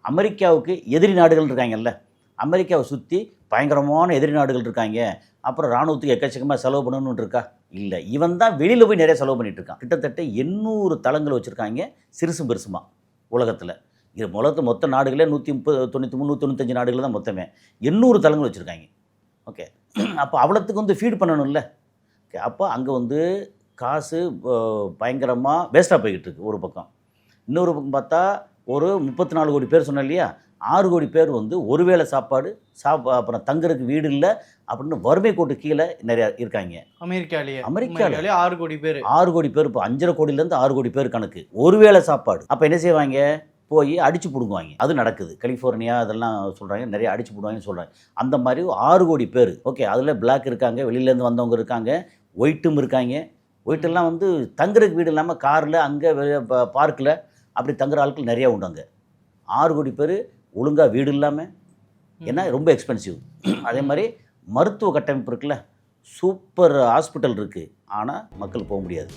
அமெரிக்காவுக்கு எதிரி நாடுகள் இருக்காங்கல்ல, அமெரிக்காவை சுற்றி பயங்கரமான எதிரி நாடுகள் இருக்காங்க, அப்புறம் இராணுவத்துக்கு எக்கச்சக்கமாக செலவு பண்ணணும்னு இருக்கா? இல்லை, இவன் தான் வெளியில் போய் நிறைய செலவு பண்ணிகிட்டு இருக்கான். கிட்டத்தட்ட 800 தளங்கள் வச்சுருக்காங்க சிறுசும் பெருசுமா உலகத்தில். இது மொத்த நாடுகளே 130, 93, 95 நாடுகள் தான் மொத்தமே. 800 தளங்கள் வச்சுருக்காங்க. ஓகே, அப்போ அவ்வளோத்துக்கு வந்து ஃபீட் பண்ணணும்ல. ஓகே, அப்போ அங்கே வந்து காசு பயங்கரமாக வேஸ்ட்டாக போய்கிட்டு இருக்கு ஒரு பக்கம். இன்னொரு பக்கம் பார்த்தா ஒரு 34 கோடி பேர் சொன்னேன் இல்லையா, 6 கோடி பேர் வந்து ஒருவேளை சாப்பாடு அப்புறம் தங்குறதுக்கு வீடு இல்லை அப்படின்னு வறுமை கோட்டு கீழே நிறையா இருக்காங்க. அமெரிக்காவிலே 6 கோடி பேர். 6 கோடி பேர். இப்போ 5.5 கோடியிலேருந்து 6 கோடி பேர் கணக்கு. ஒருவேளை சாப்பாடு. அப்போ என்ன செய்வாங்க? போய் அடித்து பிடுங்குவாங்க. அது நடக்குது. கலிஃபோர்னியா அதெல்லாம் சொல்கிறாங்க, நிறைய அடித்து பிடுவாங்கன்னு சொல்கிறாங்க. அந்த மாதிரி 6 கோடி பேர். ஓகே, அதில் பிளாக் இருக்காங்க, வெளியிலேருந்து வந்தவங்க இருக்காங்க, ஒயிட்டும் இருக்காங்க. ஒயிட்டெல்லாம் வந்து தங்குறதுக்கு வீடு இல்லாமல் காரில் அங்கே பார்க்கில் அப்படி தங்குற ஆட்கள் நிறையா உண்டு அங்கே. 6 கோடி பேர் ஒழுங்காக வீடு இல்லாமல், ஏன்னா ரொம்ப எக்ஸ்பென்சிவ். அதே மாதிரி மருத்துவ கட்டமைப்பு இருக்குல்ல, சூப்பர் ஹாஸ்பிட்டல் இருக்குது, ஆனால் மக்கள் போக முடியாது.